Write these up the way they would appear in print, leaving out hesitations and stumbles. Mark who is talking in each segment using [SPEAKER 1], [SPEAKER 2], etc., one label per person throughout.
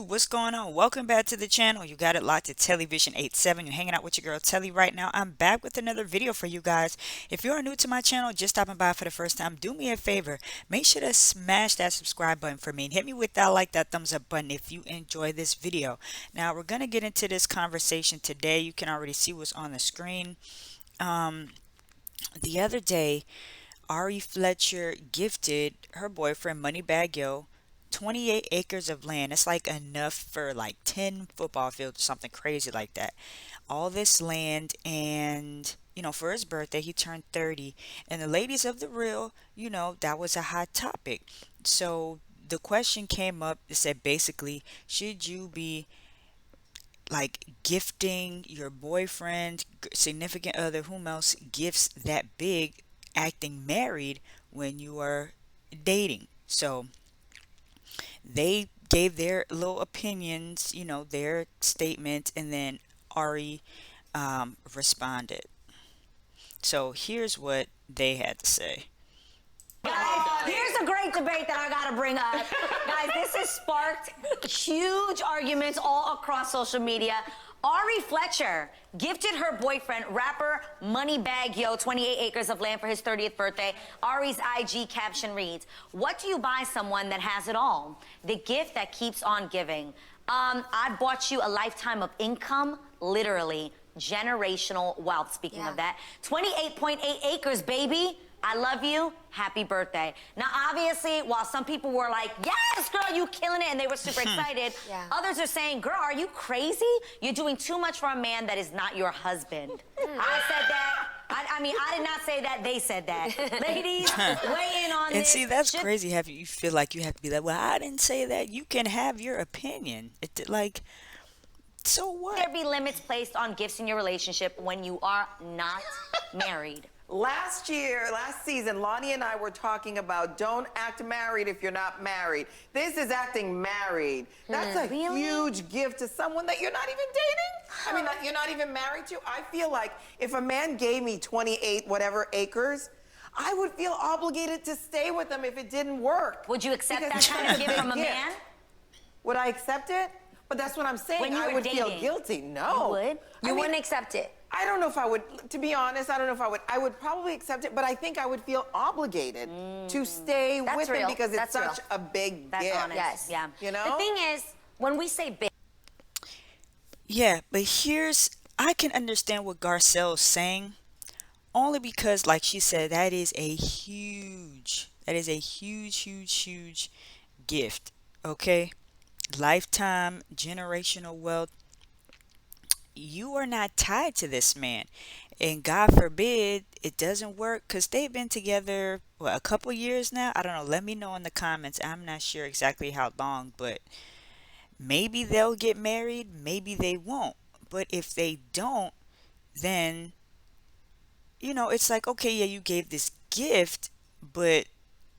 [SPEAKER 1] YouTube, what's going on? Welcome back to the channel. You got it locked to TelliVision 87. You're hanging out with your girl Telly right now. I'm back with another video for you guys. If you are new to my channel, just stopping by for the first time, do me a favor. Make sure to smash that subscribe button for me and hit me with that like, that thumbs up button if you enjoy this video. Now, we're going to get into this conversation today. You can already see what's on the screen. The other day, Ari Fletcher gifted her boyfriend Moneybagg Yo 28 acres of land. It's like enough for like 10 football fields or something crazy like that. All this land, and for his birthday he turned 30, and the ladies of the real, that was a hot topic. So the question came up. It said basically, should you be like gifting your boyfriend, significant other, whom else, gifts that big, acting married when you are dating? So they gave their little opinions, their statement, and then Ari responded. So here's what they had to say.
[SPEAKER 2] Guys, here's a great debate that I gotta bring up. Guys, this has sparked huge arguments all across social media. Ari Fletcher gifted her boyfriend, rapper Moneybagg Yo, 28 acres of land for his 30th birthday. Ari's IG caption reads, "What do you buy someone that has it all? The gift that keeps on giving. I bought you a lifetime of income, literally generational wealth." Speaking of that, 28.8 acres, baby. I love you. Happy birthday. Now, obviously, while some people were like, yes, girl, you killing it, and they were super excited, others are saying, girl, are you crazy? You're doing too much for a man that is not your husband. I said that. I mean, I did not say that. They said that. Ladies, weigh in on this.
[SPEAKER 1] And see, that's crazy. You feel like you have to be like, well, I didn't say that. You can have your opinion. So what?
[SPEAKER 2] There be limits placed on gifts in your relationship when you are not married.
[SPEAKER 3] Last season, Lonnie and I were talking about don't act married if you're not married. This is acting married. That's a huge gift to someone that you're not even dating. I mean, you're not even married to. I feel like if a man gave me 28 whatever acres, I would feel obligated to stay with him if it didn't work.
[SPEAKER 2] Would you accept that kind of gift from a man?
[SPEAKER 3] Would I accept it? But that's what I'm saying.
[SPEAKER 2] When you were
[SPEAKER 3] I would
[SPEAKER 2] dating,
[SPEAKER 3] feel guilty. No.
[SPEAKER 2] You would?
[SPEAKER 4] You wouldn't accept it?
[SPEAKER 3] I don't know if I would, to be honest, I don't know if I would. I would probably accept it, but I think I would feel obligated to stay with him because it's such a big gift.
[SPEAKER 2] Honest. Yes. Yeah.
[SPEAKER 3] You know?
[SPEAKER 4] The thing is, when we say big.
[SPEAKER 1] Yeah, but I can understand what Garcelle's saying, only because, like she said, that is a huge gift, okay? Lifetime, generational wealth. You are not tied to this man, and God forbid it doesn't work, because they've been together a couple years now. I don't know, let me know in the comments. I'm not sure exactly how long, but maybe they'll get married, maybe they won't. But if they don't, then it's like, okay, yeah, you gave this gift, but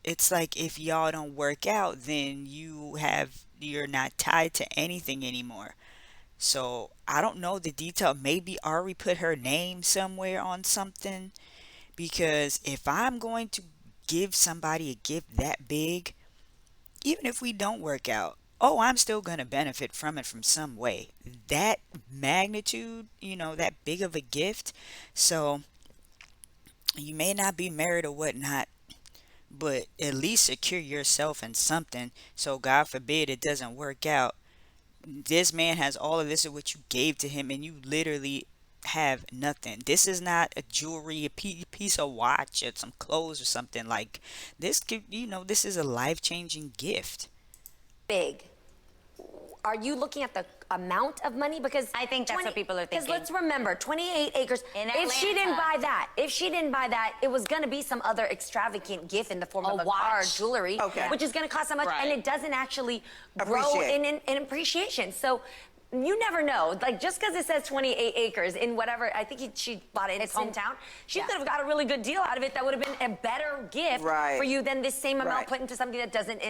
[SPEAKER 1] it's like, if y'all don't work out, then you're not tied to anything anymore. So I don't know the detail. Maybe Ari put her name somewhere on something, because if I'm going to give somebody a gift that big, even if we don't work out, I'm still going to benefit from it from some way. That magnitude, that big of a gift. So you may not be married or whatnot, but at least secure yourself in something. So God forbid it doesn't work out. This man has all of this of what you gave to him, and you literally have nothing. This is not a jewelry, a piece of watch, or some clothes or something. Like this could, this is a life-changing gift.
[SPEAKER 4] Big. Are you looking at the amount of money? Because
[SPEAKER 2] I think that's what people are thinking.
[SPEAKER 4] Because let's remember, 28 acres. If she didn't buy that, it was going to be some other extravagant gift in the form of a car, jewelry, which is going to cost so much, and it doesn't actually grow in appreciation. So you never know. Like, just because it says 28 acres in whatever, I think she bought it in his hometown. She could have got a really good deal out of it. That would have been a better gift for you than this same amount put into something that doesn't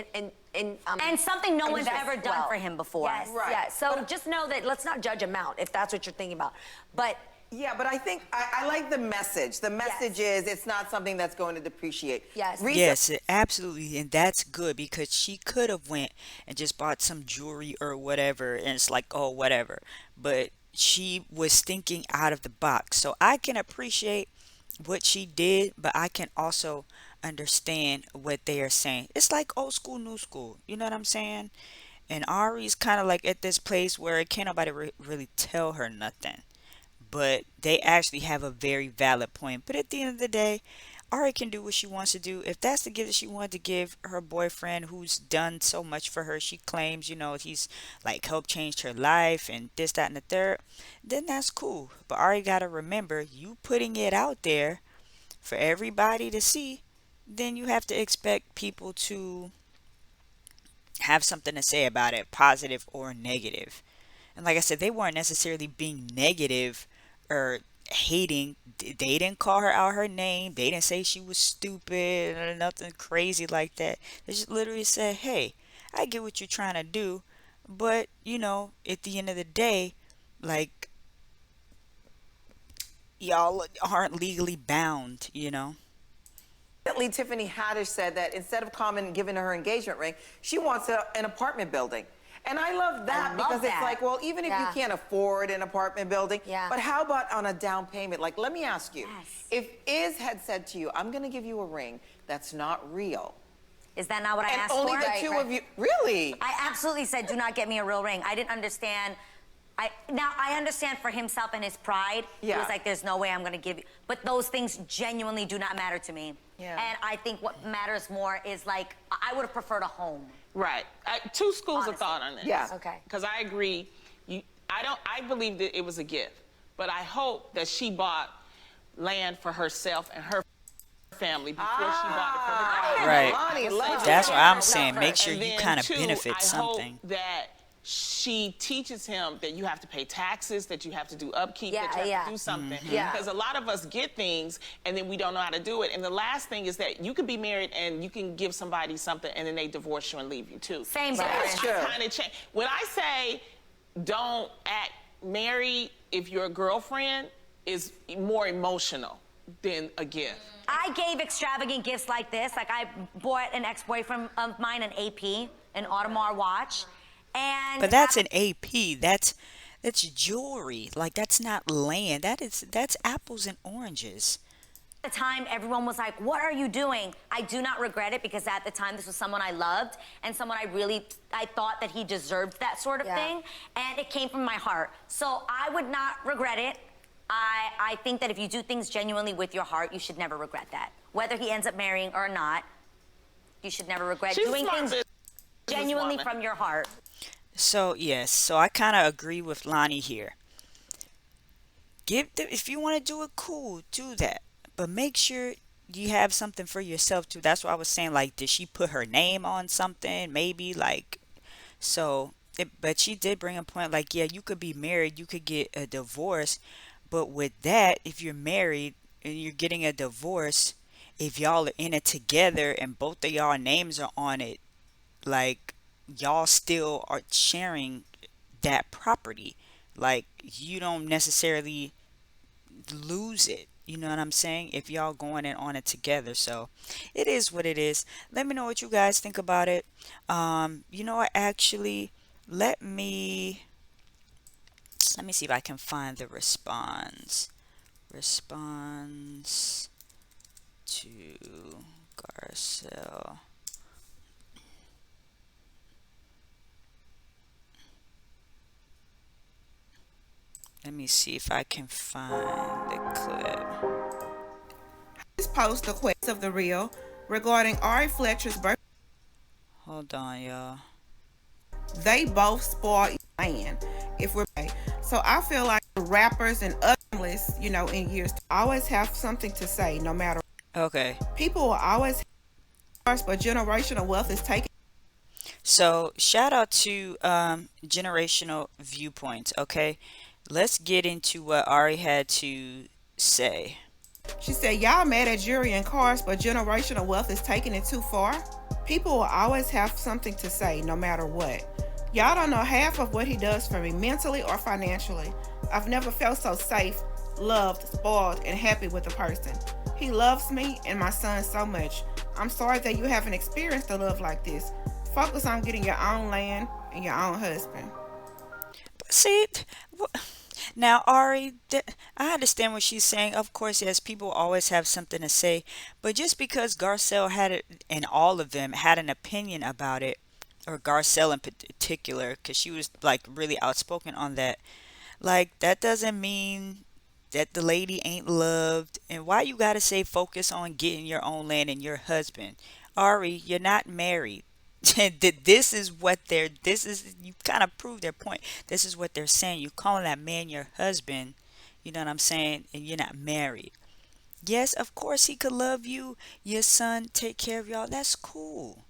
[SPEAKER 2] and something no one's ever done for him before.
[SPEAKER 4] Yes, yes. So just know that, let's not judge amount if that's what you're thinking about. But
[SPEAKER 3] Yeah, but I think I like the message. The message is it's not something that's going to depreciate.
[SPEAKER 2] Yes.
[SPEAKER 1] Yes, absolutely, and that's good because she could have went and just bought some jewelry or whatever, and it's like, oh, whatever. But she was thinking out of the box, so I can appreciate what she did, but I can also understand what they are saying. It's like old school, new school. You know what I'm saying? And Ari's kind of like at this place where can't nobody really tell her nothing. But they actually have a very valid point. But at the end of the day, Ari can do what she wants to do. If that's the gift that she wanted to give her boyfriend who's done so much for her, she claims, he's like helped change her life and this, that, and the third, then that's cool. But Ari gotta remember, you putting it out there for everybody to see, then you have to expect people to have something to say about it, positive or negative. And like I said, they weren't necessarily being negative or hating. They didn't call her out her name. They didn't say she was stupid or nothing crazy like that. They just literally said, hey, I get what you're trying to do, but at the end of the day, like, y'all aren't legally bound.
[SPEAKER 3] Tiffany Haddish said that instead of Common giving her engagement ring, she wants an apartment building. And I love that because it's like, well, even if you can't afford an apartment building, but how about on a down payment? Like, let me ask you, if Iz had said to you, I'm going to give you a ring that's not real.
[SPEAKER 2] Is that not what I asked for?
[SPEAKER 3] And only the two of you, really?
[SPEAKER 2] I absolutely said, do not get me a real ring. I didn't understand. Now, I understand for himself and his pride. He was like, there's no way I'm going to give you. But those things genuinely do not matter to me. Yeah. And I think what matters more is, like, I would have preferred a home.
[SPEAKER 5] Right. Two schools of thought on this.
[SPEAKER 3] Yeah.
[SPEAKER 2] Okay.
[SPEAKER 5] Because I agree. I believe that it was a gift. But I hope that she bought land for herself and her family before she bought it for the guy.
[SPEAKER 1] Right. That's what I'm saying. Make sure you kind of benefit
[SPEAKER 5] I
[SPEAKER 1] something.
[SPEAKER 5] hope that she teaches him that you have to pay taxes, that you have to do upkeep, that you have to do something. Because a lot of us get things and then we don't know how to do it. And the last thing is that you could be married and you can give somebody something and then they divorce you and leave you too.
[SPEAKER 2] Same
[SPEAKER 5] so
[SPEAKER 2] difference.
[SPEAKER 5] That's true. Kind of change. When I say don't act married if your girlfriend is more emotional than a gift.
[SPEAKER 2] I gave extravagant gifts like this. Like, I bought an ex-boyfriend of mine an AP, an Audemars watch.
[SPEAKER 1] But that's an AP. That's jewelry. Like, that's not land. That's apples and oranges.
[SPEAKER 2] At the time, everyone was like, what are you doing? I do not regret it because at the time this was someone I loved and someone I thought that he deserved that sort of thing. And it came from my heart. So I would not regret it. I think that if you do things genuinely with your heart, you should never regret that. Whether he ends up marrying or not, you should never regret doing things genuinely from your heart.
[SPEAKER 1] So, yes. So I kind of agree with Lonnie here. If you want to do it, cool, do that. But make sure you have something for yourself too. That's what I was saying. Like, did she put her name on something? Maybe, like, so. But she did bring a point. Like, yeah, you could be married, you could get a divorce, but with that, if you're married and you're getting a divorce, if y'all are in it together and both of y'all names are on it, like, y'all still are sharing that property. Like, you don't necessarily lose it. You know what I'm saying? If y'all going in on it together. So it is what it is. Let me know what you guys think about it. Actually, let me see if I can find the response to Garcelle. Let me see if I can find the clip.
[SPEAKER 6] This post the quest of the real regarding Ari Fletcher's birthday.
[SPEAKER 1] Hold on, y'all.
[SPEAKER 6] They both spoil man. If we're so, I feel like rappers and others, in years always have something to say, no matter.
[SPEAKER 1] Okay.
[SPEAKER 6] People will always, but generational wealth is taken.
[SPEAKER 1] So shout out to generational viewpoints. Okay. Let's get into what Ari had to say.
[SPEAKER 6] She said, y'all mad at jewelry and cars, but generational wealth is taking it too far. People will always have something to say, no matter what. Y'all don't know half of what he does for me mentally or financially. I've never felt so safe loved, spoiled, and happy with a person. He loves me and my son so much. I'm sorry that you haven't experienced a love like this. Focus on getting your own land and your own husband.
[SPEAKER 1] See, now Ari, I understand what she's saying. Of course, yes, people always have something to say, but just because Garcelle had it, and all of them had an opinion about it, or Garcelle in particular, because she was like really outspoken on that, like that doesn't mean that the lady ain't loved. And why you gotta say focus on getting your own land and your husband? Ari, you're not married. This is what they're, this is, you kind of prove their point. This is what they're saying. You calling that man your husband, you know what I'm saying, and you're not married. Yes, of course he could love you, your son, take care of y'all. That's cool.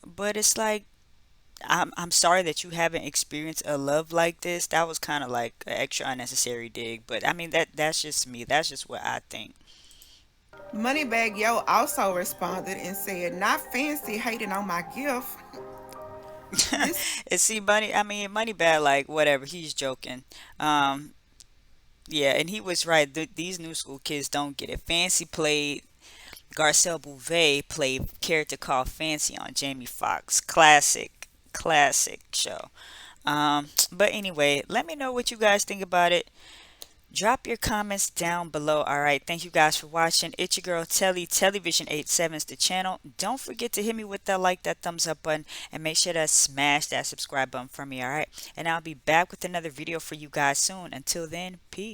[SPEAKER 1] But it's like, I'm sorry that you haven't experienced a love like this. That was kind of like an extra unnecessary dig, but I mean that's just me. That's just what I think.
[SPEAKER 6] Moneybagg Yo also responded and said, "Not fancy hating on my gift." This
[SPEAKER 1] And see, money bad, like whatever. He's joking. Um, yeah, and he was right. These new school kids don't get it. Fancy played Garcelle Bouvet played character called Fancy on Jamie Foxx. Classic show. But anyway, let me know what you guys think about it. Drop your comments down below. All right. Thank you guys for watching. It's your girl TelliVision 87 is the channel. Don't forget to hit me with that like, that thumbs up button, and make sure to smash that subscribe button for me. All right. And I'll be back with another video for you guys soon. Until then, peace.